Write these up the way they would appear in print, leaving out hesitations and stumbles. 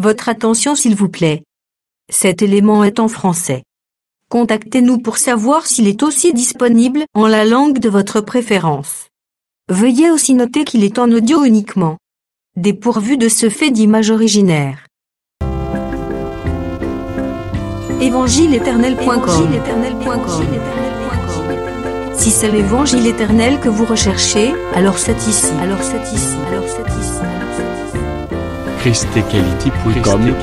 Votre attention s'il vous plaît. Cet élément est en français. Contactez-nous pour savoir s'il est aussi disponible en la langue de votre préférence. Veuillez aussi noter qu'il est en audio uniquement. Dépourvu de ce fait d'image originaire. Évangile-éternel.com. Si c'est l'évangile éternel que vous recherchez, alors c'est ici. ChristEquality.com.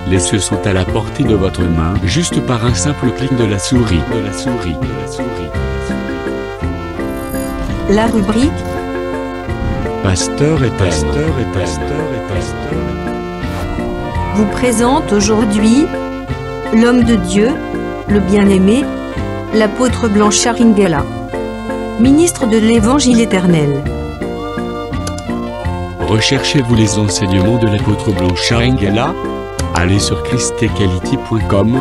Les cieux sont à la portée de votre main, juste par un simple clic de la souris. La rubrique Pasteur éternel. vous présente aujourd'hui l'homme de Dieu, le bien-aimé, l'apôtre Blanchard Ingela, ministre de l'Évangile éternel. Recherchez-vous les enseignements de l'apôtre Blanchard Ingela? Allez sur ChristEquality.com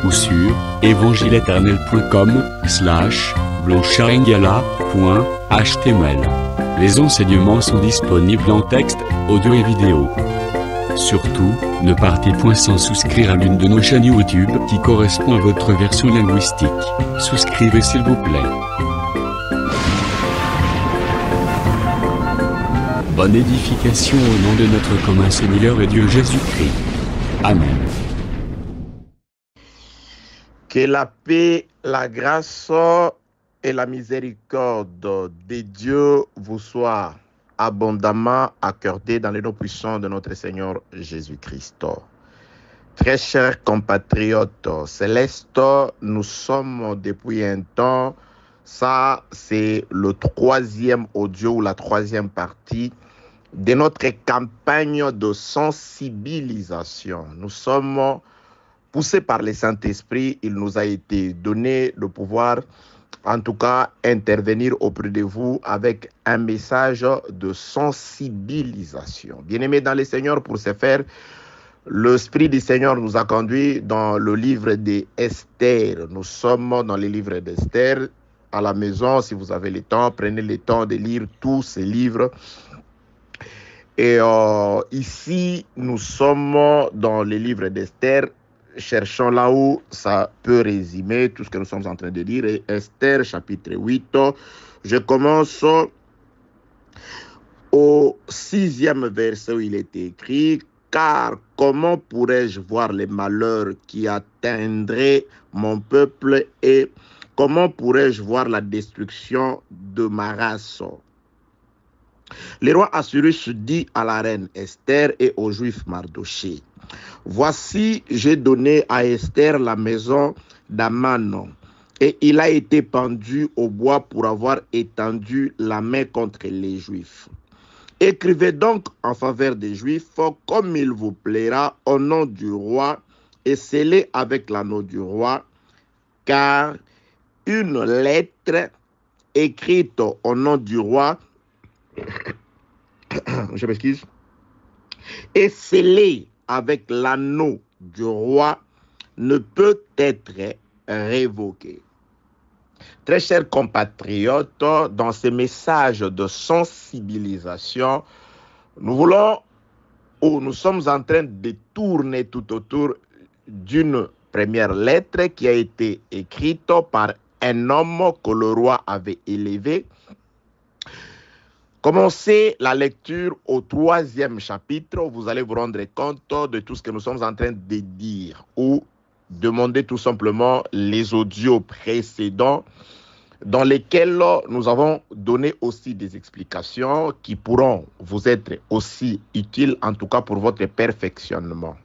ou sur evangileeternel.com/blancharengela.html. Les enseignements sont disponibles en texte, audio et vidéo. Surtout, ne partez point sans souscrire à l'une de nos chaînes YouTube qui correspond à votre version linguistique. Souscrivez s'il vous plaît. Bonne édification au nom de notre commun Seigneur et Dieu Jésus-Christ. Amen. Que la paix, la grâce et la miséricorde de Dieu vous soient abondamment accordées dans les noms puissants de notre Seigneur Jésus-Christ. Très chers compatriotes célestes, nous sommes depuis un temps, ça c'est le troisième audio ou la troisième partie de notre campagne de sensibilisation. Nous sommes poussés par le Saint-Esprit, il nous a été donné de pouvoir, en tout cas, intervenir auprès de vous avec un message de sensibilisation. Bien-aimés dans le Seigneur, pour ce faire, l'Esprit du Seigneur nous a conduits dans le livre d'Esther. Nous sommes dans le livre d'Esther. À la maison, si vous avez le temps, prenez le temps de lire tous ces livres. Et ici, nous sommes dans le livre d'Esther. Cherchons là où ça peut résumer tout ce que nous sommes en train de dire. Et Esther, chapitre 8. Je commence au 6e verset où il est écrit « Car comment pourrais-je voir les malheurs qui atteindraient mon peuple et comment pourrais-je voir la destruction de ma race ?» Le roi Assuérus dit à la reine Esther et au juif Mardochée, « Voici, j'ai donné à Esther la maison d'Aman, et il a été pendu au bois pour avoir étendu la main contre les Juifs. Écrivez donc en faveur des Juifs comme il vous plaira au nom du roi, et scellez avec l'anneau du roi, car une lettre écrite au nom du roi, je m'excuse, et scellée avec l'anneau du roi ne peut être révoquée. » Très chers compatriotes, dans ce message de sensibilisation, nous sommes en train de tourner tout autour d'une première lettre qui a été écrite par un homme que le roi avait élevé. Commencez la lecture au 3e chapitre, vous allez vous rendre compte de tout ce que nous sommes en train de dire ou demandez tout simplement les audios précédents dans lesquels nous avons donné aussi des explications qui pourront vous être aussi utiles, en tout cas pour votre perfectionnement.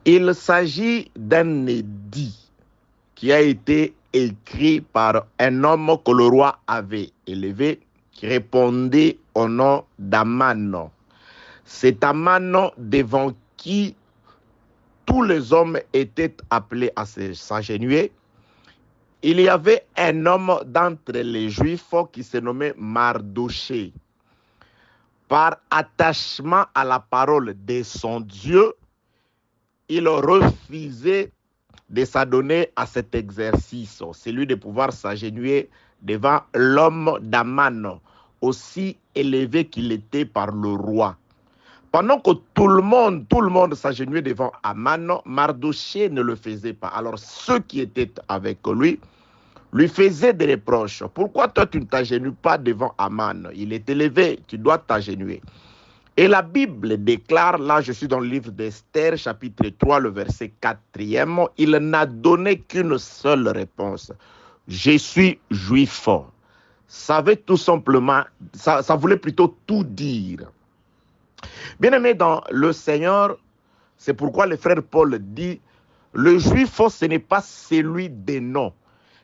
Il s'agit d'un édit qui a été écrit par un homme que le roi avait élevé, qui répondait au nom d'Aman. C'est Aman devant qui tous les hommes étaient appelés à s'agenouiller. Il y avait un homme d'entre les Juifs qui se nommait Mardochée. Par attachement à la parole de son Dieu, il refusait de s'adonner à cet exercice, celui de pouvoir s'agenouiller devant l'homme d'Aman, aussi élevé qu'il était par le roi. Pendant que tout le monde s'agenouillait devant Aman, Mardochée ne le faisait pas. Alors ceux qui étaient avec lui faisaient des reproches. Pourquoi toi tu ne t'agenouilles pas devant Aman? Il est élevé, tu dois t'agenouiller. Et la Bible déclare, là je suis dans le livre d'Esther, chapitre 3, le verset 4e, il n'a donné qu'une seule réponse. Je suis juif. Ça veut tout simplement, ça voulait plutôt tout dire. Bien-aimé dans le Seigneur, c'est pourquoi le frère Paul dit, le juif, ce n'est pas celui des noms.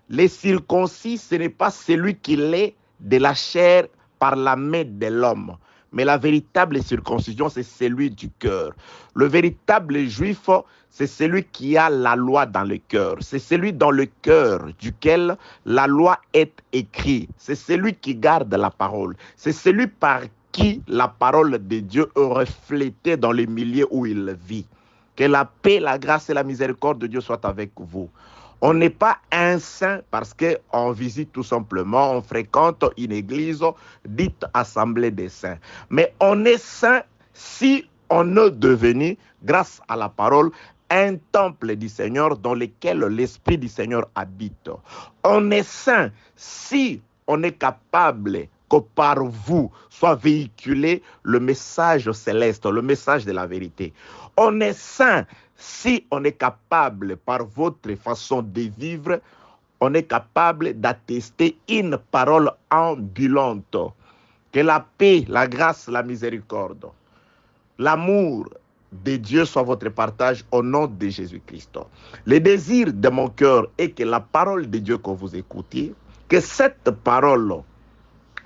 Les circoncis, ce n'est pas celui qui l'est de la chair par la main de l'homme. Mais la véritable circoncision, c'est celui du cœur. Le véritable juif, c'est celui qui a la loi dans le cœur. C'est celui dans le cœur duquel la loi est écrite. C'est celui qui garde la parole. C'est celui par qui la parole de Dieu est reflétée dans les milieux où il vit. Que la paix, la grâce et la miséricorde de Dieu soient avec vous. On n'est pas un saint parce qu'on visite tout simplement, on fréquente une église dite assemblée des saints. Mais on est saint si on est devenu, grâce à la parole, un temple du Seigneur dans lequel l'Esprit du Seigneur habite. On est saint si on est capable que par vous soit véhiculé le message céleste, le message de la vérité. On est saint si on est capable, par votre façon de vivre, on est capable d'attester une parole ambulante. Que la paix, la grâce, la miséricorde, l'amour de Dieu soit votre partage au nom de Jésus-Christ. Le désir de mon cœur est que la parole de Dieu que vous écoutiez, que cette parole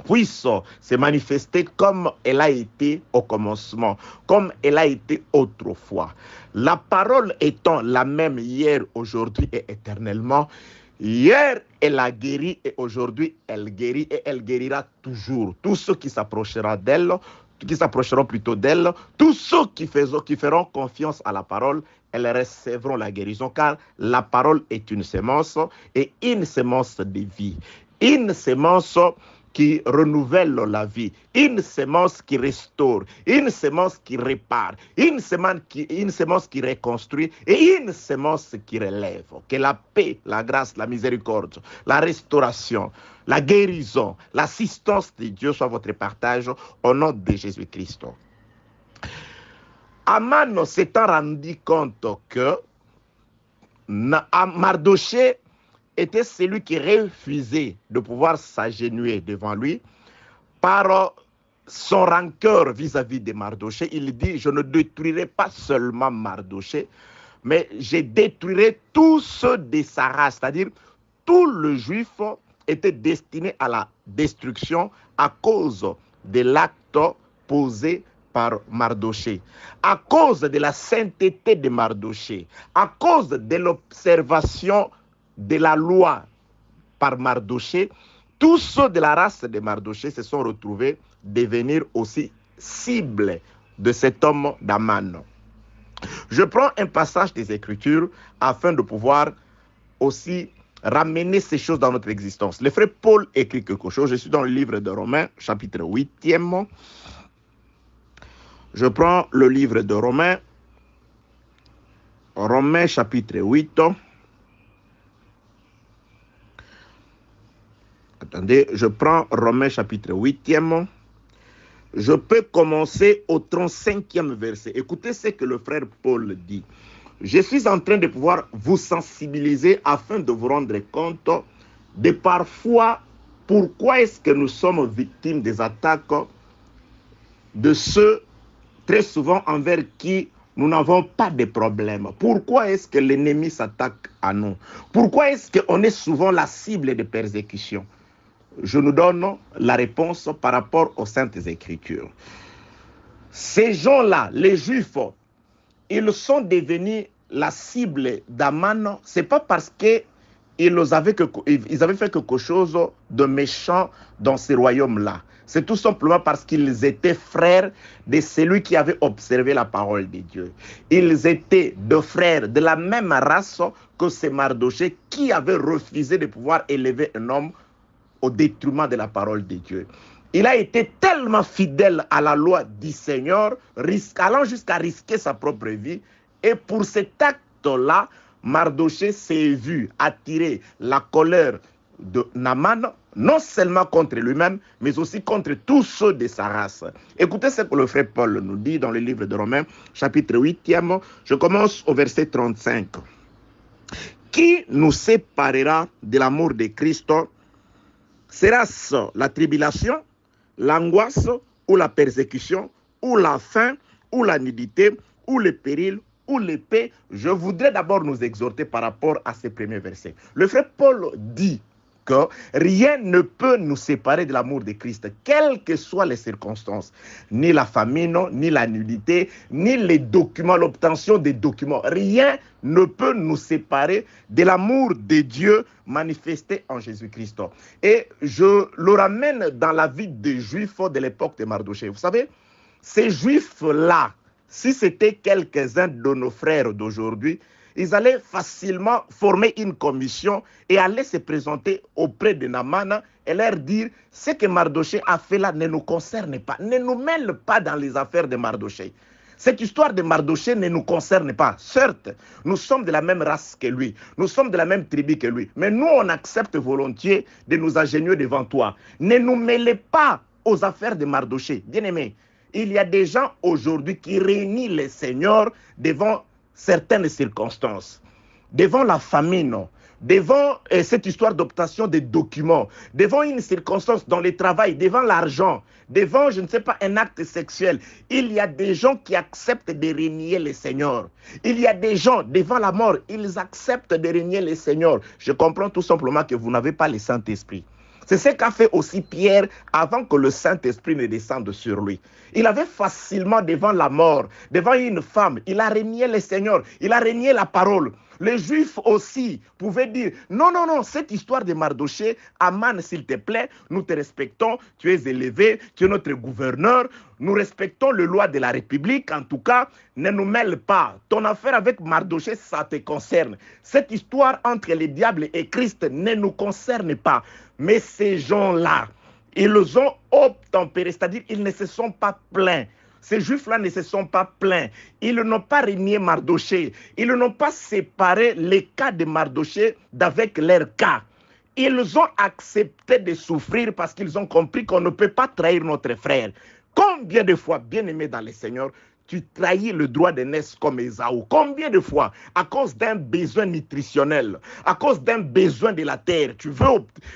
puisse se manifester comme elle a été au commencement, comme elle a été autrefois. La parole étant la même hier, aujourd'hui et éternellement, hier elle a guéri et aujourd'hui elle guérit et elle guérira toujours. Tous ceux qui s'approcheront d'elle, qui s'approcheront plutôt d'elle, tous ceux qui feront confiance à la parole, elles recevront la guérison, car la parole est une sémence et une sémence de vie, une sémence qui renouvelle la vie, une sémence qui restaure, une sémence qui répare, une sémence qui reconstruit et une sémence qui relève. Que la paix, la grâce, la miséricorde, la restauration, la guérison, l'assistance de Dieu soit votre partage au nom de Jésus-Christ. Aman s'étant rendu compte que Mardochée était celui qui refusait de pouvoir s'agenouiller devant lui par son rancœur vis-à-vis de Mardochée. Il dit, je ne détruirai pas seulement Mardochée, mais je détruirai tous ceux de sa race, c'est-à-dire tout le juif était destiné à la destruction à cause de l'acte posé par Mardochée, à cause de la sainteté de Mardochée, à cause de l'observation de la loi par Mardochée, tous ceux de la race de Mardochée se sont retrouvés devenir aussi cibles de cet homme d'Aman. Je prends un passage des Écritures afin de pouvoir aussi ramener ces choses dans notre existence. Le frère Paul écrit quelque chose. Je suis dans le livre de Romains, chapitre 8e. Je prends le livre de Romains, chapitre 8. Attendez, je prends Romains chapitre 8e. Je peux commencer au 35e verset. Écoutez ce que le frère Paul dit. Je suis en train de pouvoir vous sensibiliser afin de vous rendre compte de parfois pourquoi est-ce que nous sommes victimes des attaques de ceux très souvent envers qui nous n'avons pas de problème. Pourquoi est-ce que l'ennemi s'attaque à nous? Pourquoi est-ce qu'on est souvent la cible de persécution? Je nous donne la réponse par rapport aux Saintes Écritures. Ces gens-là, les Juifs, ils sont devenus la cible d'Aman, ce n'est pas parce qu'ils avaient fait quelque chose de méchant dans ces royaumes-là. C'est tout simplement parce qu'ils étaient frères de celui qui avait observé la parole de Dieu. Ils étaient deux frères de la même race que ces Mardochée qui avait refusé de pouvoir élever un homme au détriment de la parole de Dieu. Il a été tellement fidèle à la loi du Seigneur, allant jusqu'à risquer sa propre vie. Et pour cet acte-là, Mardoché s'est vu attirer la colère de Naman, non seulement contre lui-même, mais aussi contre tous ceux de sa race. Écoutez ce que le frère Paul nous dit dans le livre de Romains, chapitre 8e. Je commence au verset 35. Qui nous séparera de l'amour de Christ? Sera-ce la tribulation, l'angoisse, ou la persécution, ou la faim, ou la nudité, ou le péril, ou l'épée? Je voudrais d'abord nous exhorter par rapport à ces premiers versets. Le frère Paul dit que rien ne peut nous séparer de l'amour de Christ, quelles que soient les circonstances, ni la famine, ni la nudité, ni les documents, l'obtention des documents. Rien ne peut nous séparer de l'amour de Dieu manifesté en Jésus-Christ. Et je le ramène dans la vie des Juifs de l'époque de Mardoché. Vous savez, ces Juifs-là, si c'était quelques-uns de nos frères d'aujourd'hui, ils allaient facilement former une commission et aller se présenter auprès de Naman et leur dire ce que Mardoché a fait là ne nous concerne pas, ne nous mêle pas dans les affaires de Mardoché. Cette histoire de Mardoché ne nous concerne pas. Certes, nous sommes de la même race que lui, nous sommes de la même tribu que lui, mais nous on accepte volontiers de nous agenouiller devant toi. Ne nous mêlez pas aux affaires de Mardoché. Bien-aimés, il y a des gens aujourd'hui qui réunissent le Seigneur devant certaines circonstances, devant la famine, devant cette histoire d'obtention des documents, devant une circonstance dans le travail, devant l'argent, devant, je ne sais pas, un acte sexuel. Il y a des gens qui acceptent de renier le Seigneur. Il y a des gens, devant la mort, ils acceptent de renier le Seigneur. Je comprends tout simplement que vous n'avez pas le Saint-Esprit. C'est ce qu'a fait aussi Pierre avant que le Saint-Esprit ne descende sur lui. Il avait facilement devant la mort, devant une femme, il a renié le Seigneur, il a renié la parole. Les Juifs aussi pouvaient dire, non, non, non, cette histoire de Mardoché, Aman, s'il te plaît, nous te respectons, tu es élevé, tu es notre gouverneur, nous respectons les lois de la République, en tout cas, ne nous mêle pas. Ton affaire avec Mardoché, ça te concerne. Cette histoire entre les diables et Christ ne nous concerne pas. Mais ces gens-là, ils ont obtempéré, c'est-à-dire ils ne se sont pas plaints. Ces Juifs-là ne se sont pas plaints. Ils n'ont pas renié Mardoché. Ils n'ont pas séparé les cas de Mardoché d'avec leur cas. Ils ont accepté de souffrir parce qu'ils ont compris qu'on ne peut pas trahir notre frère. Combien de fois, bien-aimé dans le Seigneur, tu trahis le droit d'aînesse comme Ésaü? Combien de fois, à cause d'un besoin nutritionnel, à cause d'un besoin de la terre, tu veux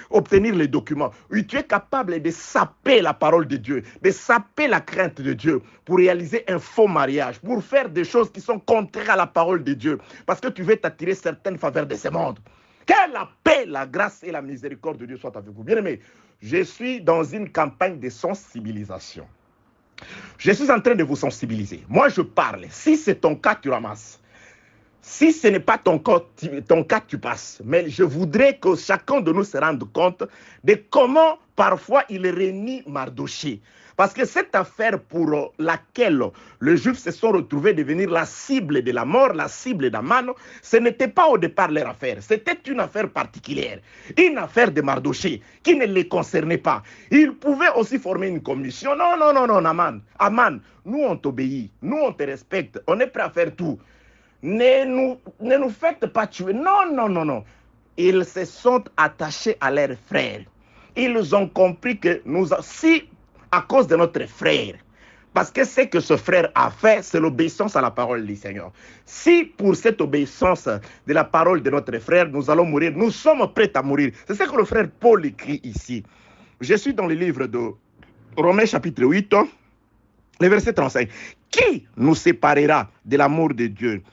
obtenir les documents, où tu es capable de saper la parole de Dieu, de saper la crainte de Dieu pour réaliser un faux mariage, pour faire des choses qui sont contraires à la parole de Dieu, parce que tu veux t'attirer certaines faveurs de ce monde. Que la paix, la grâce et la miséricorde de Dieu soient avec vous. Bien-aimés, je suis dans une campagne de sensibilisation. Je suis en train de vous sensibiliser. Moi, je parle. Si c'est ton cas, tu ramasses. Si ce n'est pas ton cas, tu passes. Mais je voudrais que chacun de nous se rende compte de comment parfois il renie Mardoché. Parce que cette affaire pour laquelle les Juifs se sont retrouvés devenir la cible de la mort, la cible d'Aman, ce n'était pas au départ leur affaire. C'était une affaire particulière. Une affaire de Mardoché qui ne les concernait pas. Ils pouvaient aussi former une commission. Non, non, non, non, Aman. Aman, nous on t'obéit. Nous on te respecte. On est prêt à faire tout. Ne nous faites pas tuer. Non, non, non, non. Ils se sont attachés à leurs frères. Ils ont compris que si à cause de notre frère, parce que ce que ce frère a fait, c'est l'obéissance à la parole du Seigneur. Si pour cette obéissance de la parole de notre frère, nous allons mourir, nous sommes prêts à mourir. C'est ce que le frère Paul écrit ici. Je suis dans le livre de Romains chapitre 8, le verset 35. Qui nous séparera de l'amour de Dieu?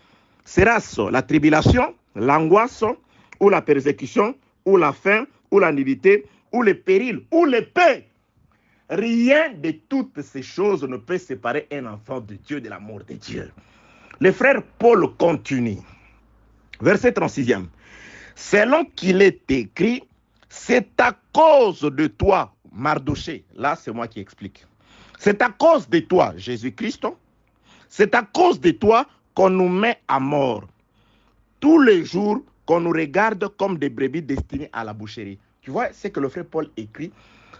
Sera-ce la tribulation, l'angoisse, ou la persécution, ou la faim, ou la nudité, ou le péril, ou l'épée? Rien de toutes ces choses ne peut séparer un enfant de Dieu de l'amour de Dieu. Le frère Paul continue. Verset 36e. Selon qu'il est écrit, c'est à cause de toi, Mardoché. Là, c'est moi qui explique. C'est à cause de toi, Jésus-Christ. C'est à cause de toi qu'on nous met à mort. Tous les jours qu'on nous regarde comme des brebis destinées à la boucherie. Tu vois ce que le frère Paul écrit?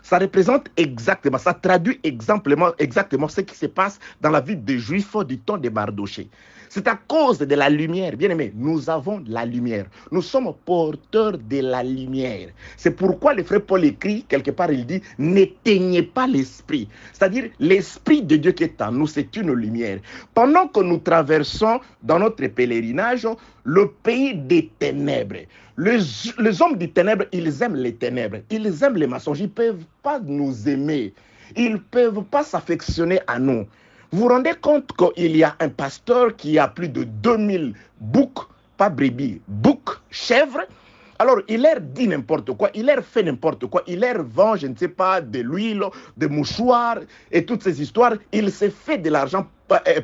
ça représente exactement, ça traduit exactement ce qui se passe dans la vie des Juifs du temps de Mardochée. C'est à cause de la lumière, bien aimé, nous avons la lumière. Nous sommes porteurs de la lumière. C'est pourquoi le frère Paul écrit, quelque part, il dit, n'éteignez pas l'esprit. C'est-à-dire, l'esprit de Dieu qui est en nous, c'est une lumière. Pendant que nous traversons dans notre pèlerinage le pays des ténèbres, les hommes des ténèbres, ils aiment les ténèbres, ils aiment les mensonges, ils ne peuvent pas nous aimer, ils ne peuvent pas s'affectionner à nous. Vous vous rendez compte qu'il y a un pasteur qui a plus de 2000 boucs, pas brebis, boucs, chèvres. Alors, il leur dit n'importe quoi, il leur fait n'importe quoi, il leur vend, je ne sais pas, de l'huile, des mouchoirs et toutes ces histoires. Il se fait de l'argent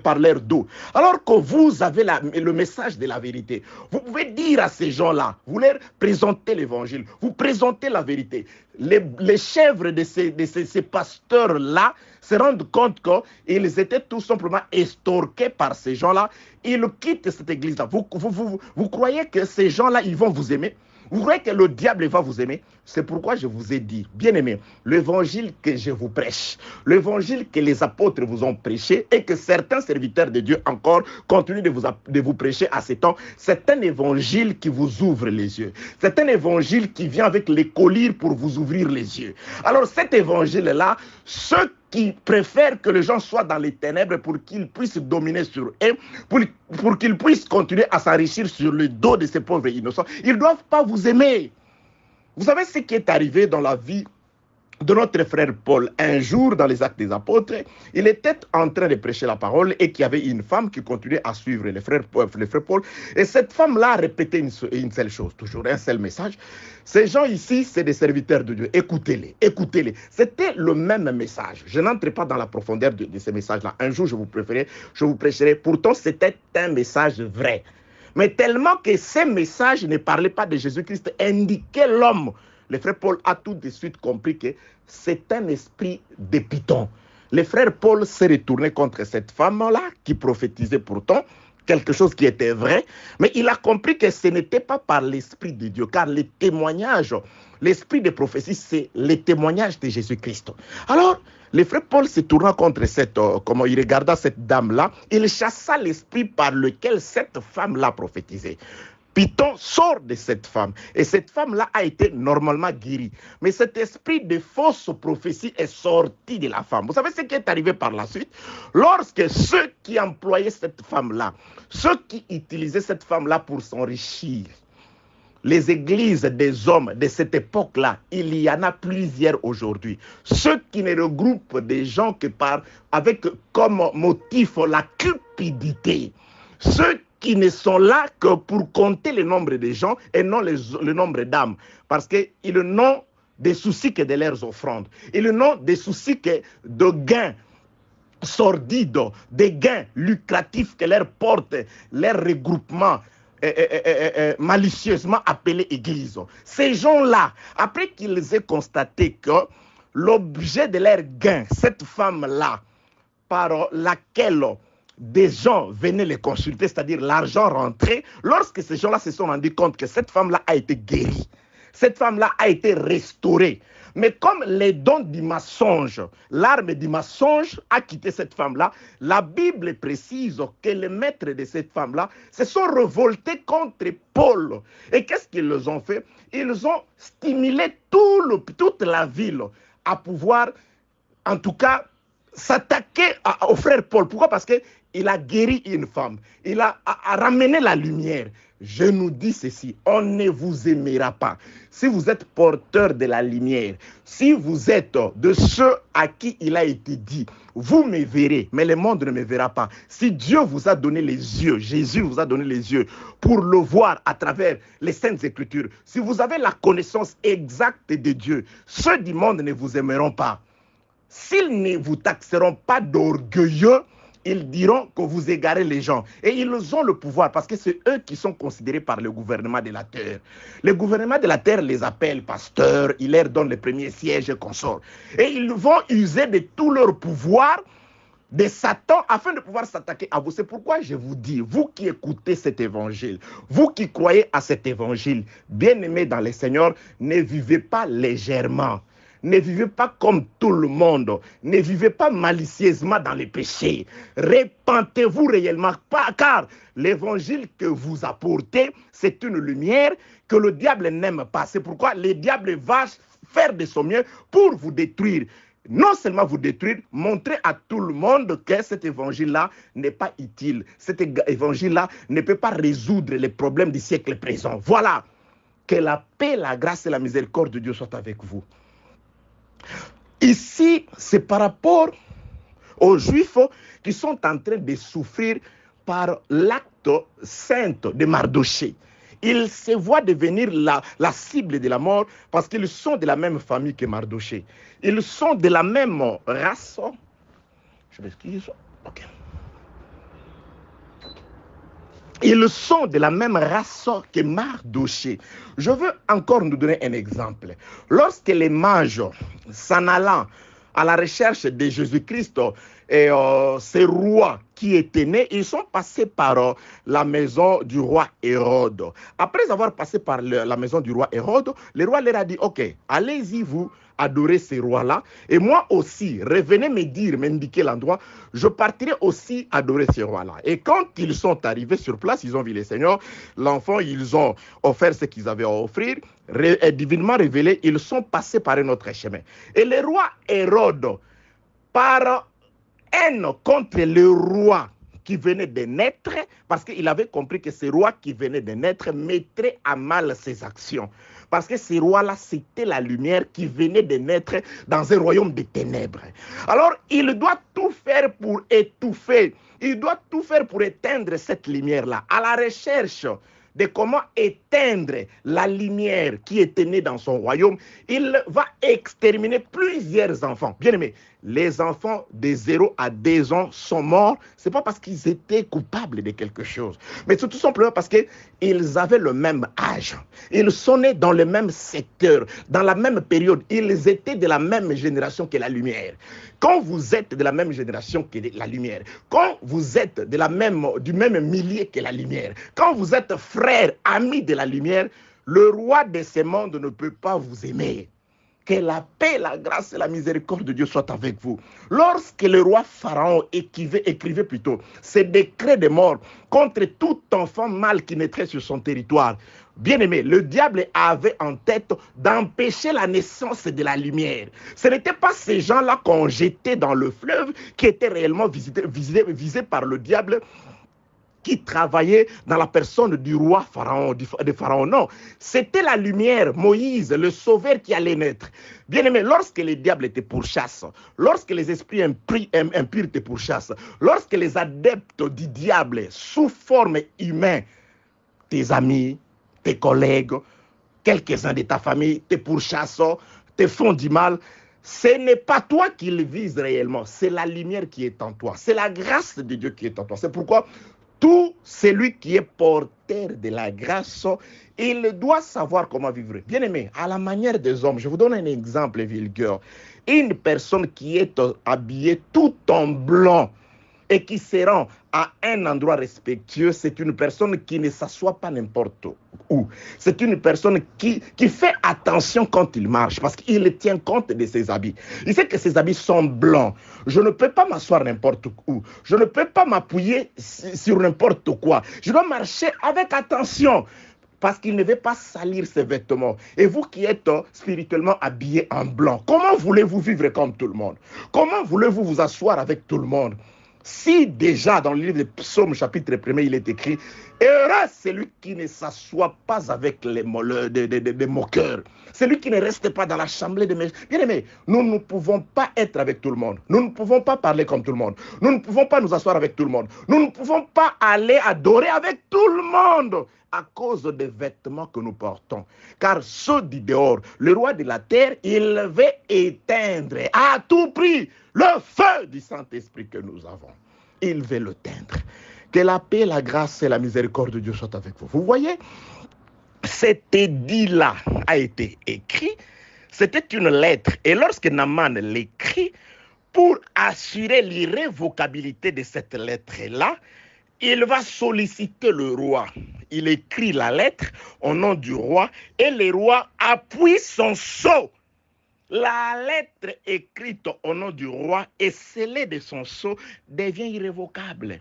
par leur dos. Alors que vous avez le message de la vérité, vous pouvez dire à ces gens-là, vous leur présentez l'évangile, vous présentez la vérité. Les chèvres de ces pasteurs-là se rendent compte qu'ils étaient tout simplement estorqués par ces gens-là. Ils quittent cette église-là. Vous croyez que ces gens-là, ils vont vous aimer? Vous croyez que le diable va vous aimer? C'est pourquoi je vous ai dit, bien aimé, l'évangile que je vous prêche, l'évangile que les apôtres vous ont prêché et que certains serviteurs de Dieu encore continuent de vous prêcher à ces temps, c'est un évangile qui vous ouvre les yeux. C'est un évangile qui vient avec les collyres pour vous ouvrir les yeux. Alors cet évangile-là, ceux qui préfèrent que les gens soient dans les ténèbres pour qu'ils puissent dominer sur eux, pour qu'ils puissent continuer à s'enrichir sur le dos de ces pauvres innocents, ils ne doivent pas vous aimer. Vous savez ce qui est arrivé dans la vie de notre frère Paul? Un jour, dans les Actes des Apôtres, il était en train de prêcher la parole et qu'il y avait une femme qui continuait à suivre le frère Paul. Et cette femme-là répétait une seule chose, toujours un seul message. Ces gens ici, c'est des serviteurs de Dieu. Écoutez-les, écoutez-les. C'était le même message. Je n'entre pas dans la profondeur de ces messages-là. Un jour, je vous prêcherai. Pourtant, c'était un message vrai. Mais tellement que ces messages ne parlaient pas de Jésus-Christ, indiquaient l'homme. Le frère Paul a tout de suite compris que c'est un esprit de python. Le frère Paul s'est retourné contre cette femme-là qui prophétisait pourtant quelque chose qui était vrai, mais il a compris que ce n'était pas par l'esprit de Dieu, car les témoignages, l'esprit de prophétie, c'est les témoignages de Jésus-Christ. Alors, le frère Paul se tourna contre comment il regarda cette dame-là, il chassa l'esprit par lequel cette femme-là prophétisait. Python sort de cette femme et cette femme-là a été normalement guérie. Mais cet esprit de fausse prophétie est sorti de la femme. Vous savez ce qui est arrivé par la suite? Lorsque ceux qui employaient cette femme-là, ceux qui utilisaient cette femme-là pour s'enrichir, les églises des hommes de cette époque-là, il y en a plusieurs aujourd'hui. Ceux qui ne regroupent des gens que avec comme motif la cupidité. Ceux qui ne sont là que pour compter le nombre de gens et non le nombre d'âmes. Parce qu'ils n'ont des soucis que de leurs offrandes. Ils n'ont des soucis que de gains sordides, des gains lucratifs que leur porte leur regroupement malicieusement appelé église. Ces gens-là, après qu'ils aient constaté que l'objet de leur gain, cette femme-là, par laquelle des gens venaient les consulter, c'est-à-dire l'argent rentrait, lorsque ces gens-là se sont rendus compte que cette femme-là a été guérie, cette femme-là a été restaurée. Mais comme les dons du mensonge, l'arme du mensonge a quitté cette femme-là, la Bible précise que les maîtres de cette femme-là se sont révoltés contre Paul. Et qu'est-ce qu'ils ont fait? Ils ont stimulé toute la ville à pouvoir, en tout cas, s'attaquer au frère Paul. Pourquoi? Parce qu'il a guéri une femme. Il a ramené la lumière. Je nous dis ceci, on ne vous aimera pas. Si vous êtes porteur de la lumière, si vous êtes de ceux à qui il a été dit, vous me verrez, mais le monde ne me verra pas. Si Dieu vous a donné les yeux, Jésus vous a donné les yeux pour le voir à travers les Saintes Écritures, si vous avez la connaissance exacte de Dieu, ceux du monde ne vous aimeront pas. S'ils ne vous taxeront pas d'orgueilleux, ils diront que vous égarez les gens. Et ils ont le pouvoir parce que c'est eux qui sont considérés par le gouvernement de la terre. Le gouvernement de la terre les appelle pasteurs, il leur donne le premier siège et consorts. Et ils vont user de tout leur pouvoir de Satan afin de pouvoir s'attaquer à vous. C'est pourquoi je vous dis, vous qui écoutez cet évangile, vous qui croyez à cet évangile, bien-aimés dans le Seigneur, ne vivez pas légèrement. Ne vivez pas comme tout le monde. Ne vivez pas malicieusement dans les péchés. Repentez-vous réellement, car l'évangile que vous apportez, c'est une lumière que le diable n'aime pas. C'est pourquoi le diable va faire de son mieux pour vous détruire. Non seulement vous détruire, montrer à tout le monde que cet évangile-là n'est pas utile. Cet évangile-là ne peut pas résoudre les problèmes du siècle présent. Voilà. Que la paix, la grâce et la miséricorde de Dieu soient avec vous. Ici, c'est par rapport aux Juifs qui sont en train de souffrir par l'acte saint de Mardochée. Ils se voient devenir la cible de la mort parce qu'ils sont de la même famille que Mardochée. Ils sont de la même race. Je m'excuse. Ok. Ils sont de la même race que Mardochée. Je veux encore nous donner un exemple. Lorsque les mages, s'en allant à la recherche de Jésus-Christ et ces rois qui étaient nés, ils sont passés par la maison du roi Hérode. Après avoir passé par la maison du roi Hérode, le roi leur a dit, ok, allez-y vous adorer ces rois-là, et moi aussi, revenez m'indiquer l'endroit, je partirai aussi adorer ces rois-là. Et quand ils sont arrivés sur place, ils ont vu les seigneurs, l'enfant, ils ont offert ce qu'ils avaient à offrir, divinement révélé, ils sont passés par un autre chemin. Et le roi Hérode, par haine contre le roi qui venait de naître, parce qu'il avait compris que ce roi qui venait de naître mettrait à mal ses actions. Parce que ce roi-là, c'était la lumière qui venait de naître dans un royaume de ténèbres. Alors, il doit tout faire pour étouffer, il doit tout faire pour éteindre cette lumière-là, à la recherche de comment éteindre la lumière qui était née dans son royaume. Il va exterminer plusieurs enfants. Bien aimés, les enfants de 0 à 2 ans sont morts. Ce n'est pas parce qu'ils étaient coupables de quelque chose, mais c'est tout simplement parce qu'ils avaient le même âge. Ils sont nés dans le même secteur, dans la même période. Ils étaient de la même génération que la lumière. Quand vous êtes de la même génération que la lumière, quand vous êtes du même milieu que la lumière, quand vous êtes frères, amis de la lumière, le roi de ce monde ne peut pas vous aimer. Que la paix, la grâce et la miséricorde de Dieu soient avec vous. Lorsque le roi Pharaon écrivait plutôt ses décrets de mort contre tout enfant mâle qui naîtrait sur son territoire, bien aimé, le diable avait en tête d'empêcher la naissance de la lumière. Ce n'était pas ces gens-là qu'on jetait dans le fleuve qui étaient réellement visés par le diable, qui travaillait dans la personne du roi Pharaon, de Pharaon. Non, c'était la lumière, Moïse, le sauveur qui allait naître. Bien aimé, lorsque les diables étaient pourchassent, lorsque les esprits impurs étaient pourchassent, lorsque les adeptes du diable, sous forme humaine, tes amis, tes collègues, quelques-uns de ta famille, te pourchassent, te font du mal, ce n'est pas toi qu'ils visent réellement, c'est la lumière qui est en toi, c'est la grâce de Dieu qui est en toi. C'est pourquoi tout celui qui est porteur de la grâce, il doit savoir comment vivre. Bien aimé, à la manière des hommes, je vous donne un exemple vulgaire. Une personne qui est habillée tout en blanc et qui se rend à un endroit respectueux, c'est une personne qui ne s'assoit pas n'importe où. C'est une personne qui fait attention quand il marche, parce qu'il tient compte de ses habits. Il sait que ses habits sont blancs. Je ne peux pas m'asseoir n'importe où. Je ne peux pas m'appuyer sur n'importe quoi. Je dois marcher avec attention, parce qu'il ne veut pas salir ses vêtements. Et vous qui êtes spirituellement habillés en blanc, comment voulez-vous vivre comme tout le monde? Comment voulez-vous vous asseoir avec tout le monde? Si déjà dans le livre de Psaumes chapitre 1er il est écrit « Heureux celui qui ne s'assoit pas avec les moqueurs, celui qui ne reste pas dans l'assemblée des méchants. » Bien aimé, nous ne pouvons pas être avec tout le monde. Nous ne pouvons pas parler comme tout le monde. Nous ne pouvons pas nous asseoir avec tout le monde. Nous ne pouvons pas aller adorer avec tout le monde à cause des vêtements que nous portons. Car ceux du dehors, le roi de la terre, il veut éteindre à tout prix le feu du Saint-Esprit que nous avons. Il veut l'éteindre. Que la paix, la grâce et la miséricorde de Dieu soient avec vous. Vous voyez, cet édit-là a été écrit. C'était une lettre. Et lorsque Naaman l'écrit, pour assurer l'irrévocabilité de cette lettre-là, il va solliciter le roi. Il écrit la lettre au nom du roi et le roi appuie son sceau La lettre écrite au nom du roi et scellée de son sceau devient irrévocable.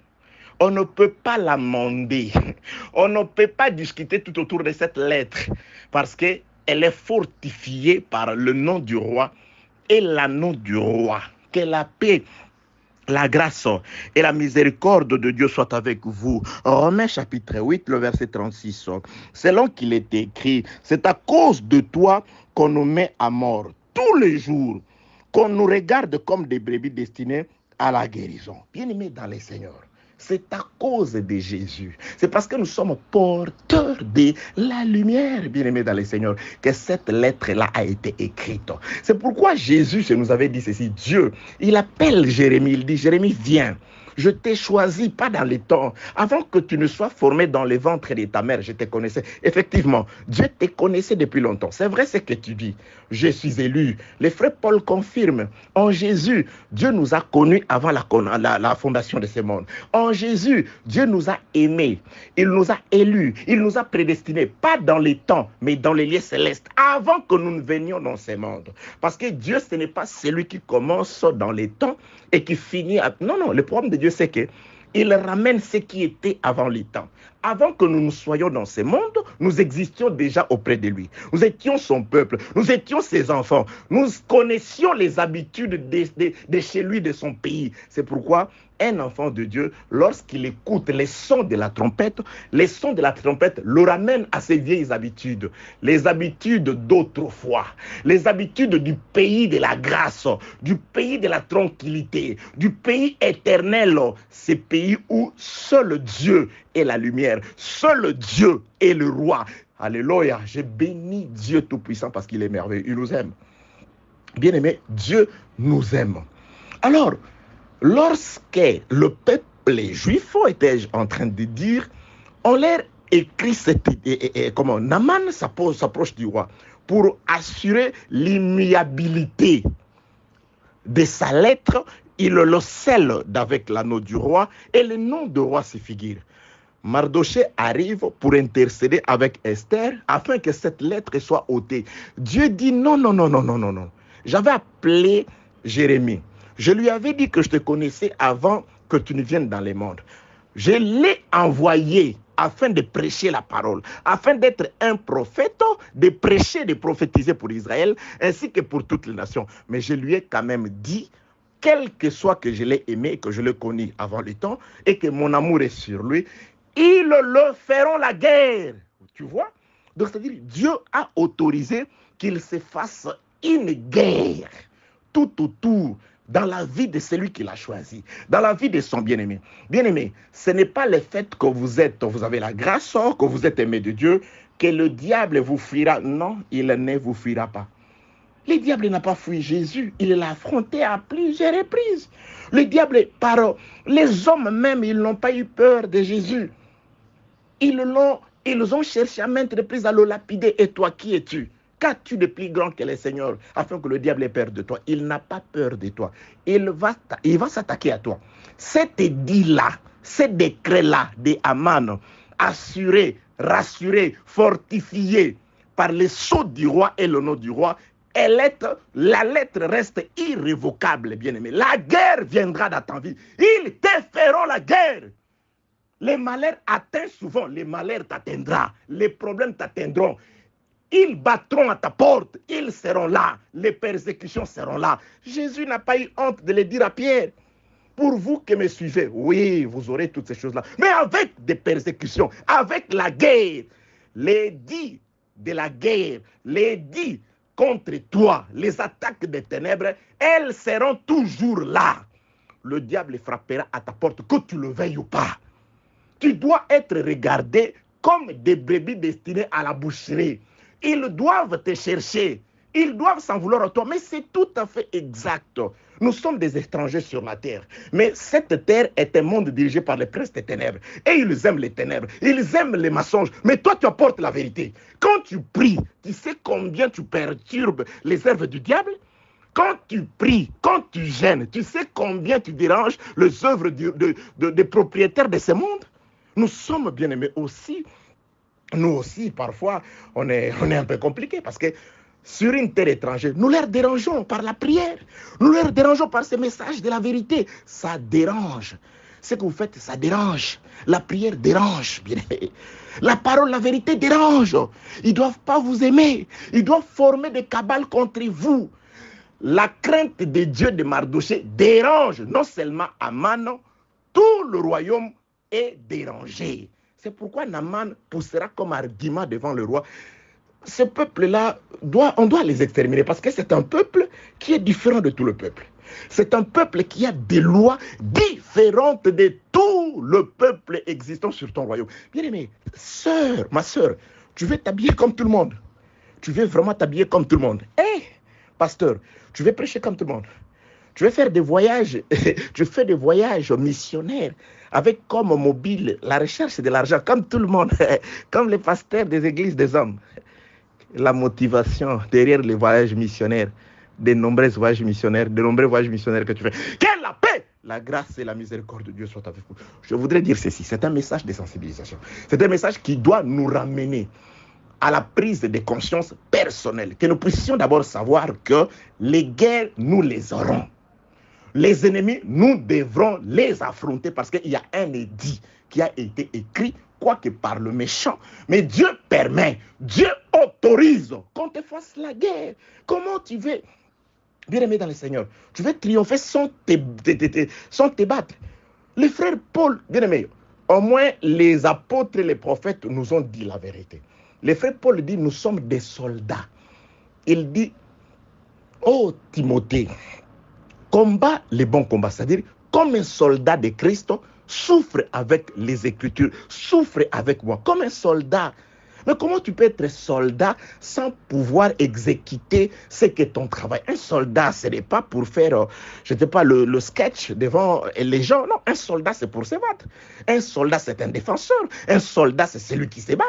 On ne peut pas l'amender. On ne peut pas discuter tout autour de cette lettre parce qu'elle est fortifiée par le nom du roi et l'anneau du roi. Que la paix, la grâce et la miséricorde de Dieu soient avec vous. Romains chapitre 8, le verset 36. Selon qu'il est écrit, c'est à cause de toi qu'on nous met à mort tous les jours, qu'on nous regarde comme des brebis destinées à la guérison. Bien-aimés dans les Seigneurs, c'est à cause de Jésus. C'est parce que nous sommes porteurs de la lumière, bien-aimés dans le Seigneur, que cette lettre-là a été écrite. C'est pourquoi Jésus nous avait dit ceci. Dieu, il appelle Jérémie, il dit, Jérémie, viens. Je t'ai choisi, pas dans les temps. Avant que tu ne sois formé dans le ventre de ta mère, je te connaissais. Effectivement, Dieu te connaissait depuis longtemps. C'est vrai ce que tu dis. Je suis élu. Le frère Paul confirme. En Jésus, Dieu nous a connus avant la fondation de ce monde. En Jésus, Dieu nous a aimés. Il nous a élus. Il nous a prédestinés. Pas dans les temps, mais dans les lieux célestes. Avant que nous ne venions dans ce monde. Parce que Dieu, ce n'est pas celui qui commence dans les temps et qui finit à... Non, le problème de Dieu, c'est qu'il ramène ce qui était avant les temps. Avant que nous soyons dans ce monde, nous existions déjà auprès de lui. Nous étions son peuple, nous étions ses enfants. Nous connaissions les habitudes de chez lui, de son pays. C'est pourquoi un enfant de Dieu, lorsqu'il écoute les sons de la trompette le ramène à ses vieilles habitudes. Les habitudes d'autrefois, les habitudes du pays de la grâce, du pays de la tranquillité, du pays éternel. Ce pays où seul Dieu est la lumière, seul Dieu est le roi. Alléluia, j'ai béni Dieu Tout-Puissant parce qu'il est merveilleux, il nous aime. Bien-aimé, Dieu nous aime. Alors, lorsque le peuple juif était en train de dire, on leur écrit comment Naaman s'approche du roi pour assurer l'immuabilité de sa lettre. Il le scelle avec l'anneau du roi et le nom du roi se figure. Mardoché arrive pour intercéder avec Esther afin que cette lettre soit ôtée. Dieu dit non. J'avais appelé Jérémie. Je lui avais dit que je te connaissais avant que tu ne viennes dans le monde. Je l'ai envoyé afin de prêcher la parole, afin d'être un prophète, de prêcher, de prophétiser pour Israël, ainsi que pour toutes les nations. Mais je lui ai quand même dit, quel que soit que je l'ai aimé, que je l'ai connu avant le temps, et que mon amour est sur lui, ils le feront la guerre. Tu vois? Donc, c'est-à-dire, Dieu a autorisé qu'il se fasse une guerre tout autour dans la vie de celui qu'il a choisi, dans la vie de son bien-aimé. Bien-aimé, ce n'est pas le fait que vous avez la grâce, que vous êtes aimé de Dieu, que le diable vous fuira. Non, il ne vous fuira pas. Le diable n'a pas fui Jésus, il l'a affronté à plusieurs reprises. Le diable, les hommes même, ils n'ont pas eu peur de Jésus. Ils ont cherché à maintes reprises à le lapider. Et toi, qui es-tu? Qu'as-tu de plus grand que le Seigneur, afin que le diable ait peur de toi? Il n'a pas peur de toi. Il va s'attaquer à toi. Cet édit-là, ce décret-là de Aman, assuré, rassuré, fortifié par les sceaux du roi et le nom du roi, la lettre reste irrévocable, bien-aimé. La guerre viendra dans ta vie. Ils te feront la guerre. Les malheurs atteignent souvent, les malheurs t'atteindront, les problèmes t'atteindront. Ils battront à ta porte, ils seront là, les persécutions seront là. Jésus n'a pas eu honte de le dire à Pierre. Pour vous qui me suivez, oui, vous aurez toutes ces choses-là. Mais avec des persécutions, avec la guerre, les dits de la guerre, les dits contre toi, les attaques des ténèbres, elles seront toujours là. Le diable frappera à ta porte, que tu le veuilles ou pas. Tu dois être regardé comme des brebis destinées à la boucherie. Ils doivent te chercher. Ils doivent s'en vouloir à toi. Mais c'est tout à fait exact. Nous sommes des étrangers sur la terre. Mais cette terre est un monde dirigé par les princes des ténèbres. Et ils aiment les ténèbres. Ils aiment les mensonges. Mais toi, tu apportes la vérité. Quand tu pries, tu sais combien tu perturbes les œuvres du diable? Quand tu pries, quand tu gênes, tu sais combien tu déranges les œuvres des propriétaires de ce monde? Nous sommes bien aimés aussi. Nous aussi, parfois, on est un peu compliqués parce que sur une terre étrangère, nous leur dérangeons par la prière. Nous leur dérangeons par ces messages de la vérité. Ça dérange. Ce que vous faites, ça dérange. La prière dérange, bien aimé. La parole, la vérité dérange. Ils ne doivent pas vous aimer. Ils doivent former des cabales contre vous. La crainte de Dieu de Mardochée dérange non seulement Aman, tout le royaume est dérangé. C'est pourquoi Naman poussera comme argument devant le roi. Ce peuple-là, on doit les exterminer parce que c'est un peuple qui est différent de tout le peuple. C'est un peuple qui a des lois différentes de tout le peuple existant sur ton royaume. Bien aimé, ma soeur, tu veux t'habiller comme tout le monde. Tu veux vraiment t'habiller comme tout le monde. Pasteur, tu veux prêcher comme tout le monde. Tu veux faire des voyages, tu fais des voyages missionnaires avec comme mobile la recherche de l'argent, comme tout le monde, comme les pasteurs des églises des hommes. La motivation derrière les voyages missionnaires, de nombreux voyages missionnaires que tu fais. Quelle la paix, la grâce et la miséricorde de Dieu soient avec vous. Je voudrais dire ceci, c'est un message de sensibilisation. C'est un message qui doit nous ramener à la prise de conscience personnelle. Que nous puissions d'abord savoir que les guerres, nous les aurons. Les ennemis, nous devrons les affronter parce qu'il y a un édit qui a été écrit, quoique par le méchant. Mais Dieu permet, Dieu autorise qu'on te fasse la guerre. Comment tu veux, bien aimé dans le Seigneur, tu veux triompher sans te battre. Les frères Paul, bien aimé, au moins les apôtres et les prophètes nous ont dit la vérité. Les frères Paul dit, nous sommes des soldats. Il dit, oh Timothée, combat les bons combats, c'est-à-dire comme un soldat de Christ souffre avec les Écritures, souffre avec moi, comme un soldat. Mais comment tu peux être soldat sans pouvoir exécuter ce que ton travail? Un soldat, ce n'est pas pour faire, je ne sais pas, le sketch devant les gens. Non, un soldat, c'est pour se battre. Un soldat, c'est un défenseur. Un soldat, c'est celui qui se bat.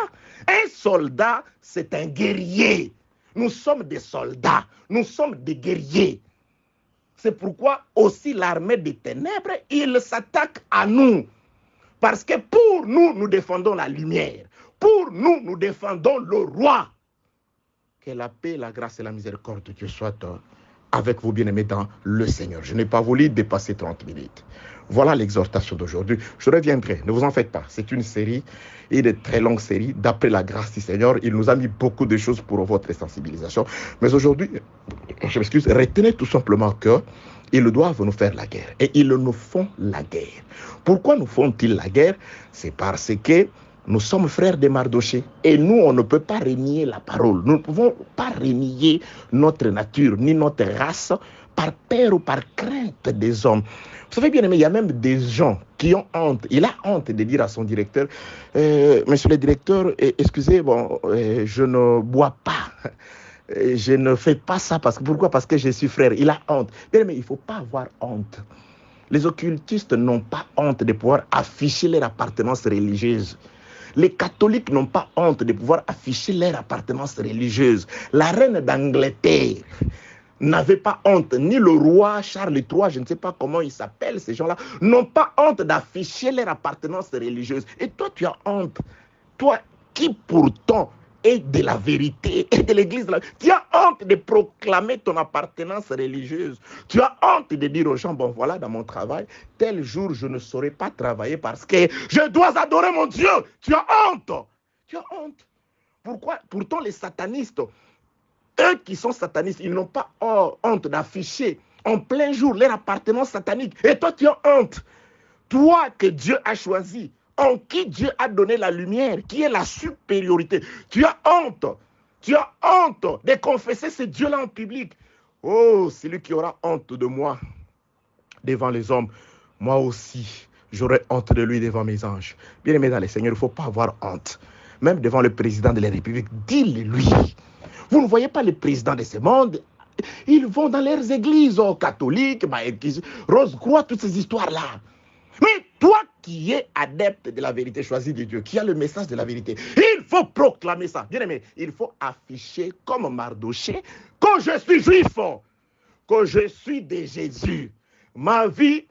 Un soldat, c'est un guerrier. Nous sommes des soldats. Nous sommes des guerriers. C'est pourquoi aussi l'armée des ténèbres, il s'attaque à nous. Parce que pour nous, nous défendons la lumière. Pour nous, nous défendons le roi. Que la paix, la grâce et la miséricorde de Dieu soient avec vous, bien-aimés, dans le Seigneur. Je n'ai pas voulu dépasser 30 minutes. Voilà l'exhortation d'aujourd'hui. Je reviendrai, ne vous en faites pas. C'est une série, une très longue série. D'après la grâce du Seigneur, il nous a mis beaucoup de choses pour votre sensibilisation. Mais aujourd'hui, je m'excuse, retenez tout simplement que ils doivent nous faire la guerre. Et ils nous font la guerre. Pourquoi nous font-ils la guerre? C'est parce que nous sommes frères de Mardochée. Et nous, on ne peut pas renier la parole. Nous ne pouvons pas renier notre nature, ni notre race, par peur ou par crainte des hommes. Vous savez bien aimé, il y a même des gens qui ont honte. Il a honte de dire à son directeur, monsieur le directeur, excusez, je ne bois pas. Je ne fais pas ça. Pourquoi? Parce que je suis frère. Il a honte. Bien aimé, il ne faut pas avoir honte. Les occultistes n'ont pas honte de pouvoir afficher leur appartenance religieuse. Les catholiques n'ont pas honte de pouvoir afficher leur appartenance religieuse. La reine d'Angleterre n'avait pas honte, ni le roi Charles III, je ne sais pas comment ils s'appellent, ces gens-là, n'ont pas honte d'afficher leur appartenance religieuse. Et toi, tu as honte. Toi qui pourtant est de la vérité et de l'église. Tu as honte de proclamer ton appartenance religieuse. Tu as honte de dire aux gens, bon voilà, dans mon travail, tel jour, je ne saurais pas travailler parce que je dois adorer mon Dieu. Tu as honte. Tu as honte. Pourquoi? Pourtant, les satanistes, eux qui sont satanistes, ils n'ont pas honte d'afficher en plein jour leur appartenance satanique. Et toi, tu as honte. Toi que Dieu a choisi, en qui Dieu a donné la lumière, qui est la supériorité. Tu as honte. Tu as honte de confesser ce Dieu-là en public. Oh, celui qui aura honte de moi devant les hommes, moi aussi, j'aurai honte de lui devant mes anges. Bien aimé dans les Seigneurs, il ne faut pas avoir honte. Même devant le président de la République, dis-le-lui. Vous ne voyez pas les présidents de ce monde, ils vont dans leurs églises catholiques, Rose-Croix, toutes ces histoires-là. Mais toi qui es adepte de la vérité choisie de Dieu, qui a le message de la vérité, il faut proclamer ça. Bien aimé, il faut afficher comme Mardochée que je suis juif, que je suis de Jésus. Ma vie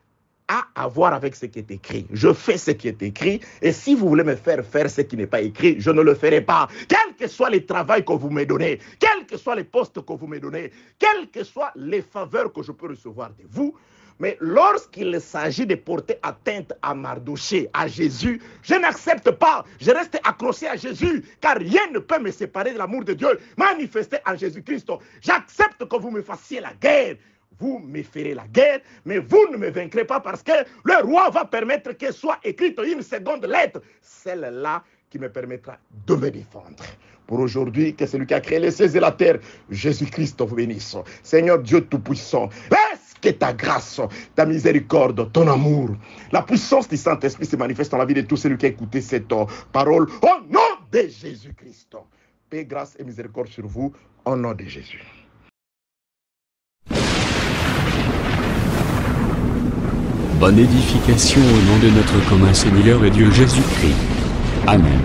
a à voir avec ce qui est écrit. Je fais ce qui est écrit et si vous voulez me faire faire ce qui n'est pas écrit, je ne le ferai pas. Quel que soit le travail que vous me donnez, quels que soient les postes que vous me donnez, quelles que soient les faveurs que je peux recevoir de vous, mais lorsqu'il s'agit de porter atteinte à Mardoché, à Jésus, je n'accepte pas. Je reste accroché à Jésus, car rien ne peut me séparer de l'amour de Dieu manifesté en Jésus-Christ. J'accepte que vous me fassiez la guerre. Vous me ferez la guerre, mais vous ne me vaincrez pas parce que le roi va permettre que soit écrite une seconde lettre, celle-là qui me permettra de me défendre. Pour aujourd'hui, que celui qui a créé les cieux et la terre, Jésus-Christ, vous bénisse. Seigneur Dieu Tout-Puissant, laisse que ta grâce, ta miséricorde, ton amour, la puissance du Saint-Esprit se manifeste dans la vie de tous ceux qui a écouté cette parole. Au nom de Jésus-Christ. Paix, grâce et miséricorde sur vous, au nom de Jésus. Bonne édification au nom de notre commun Seigneur et Dieu Jésus-Christ. Amen.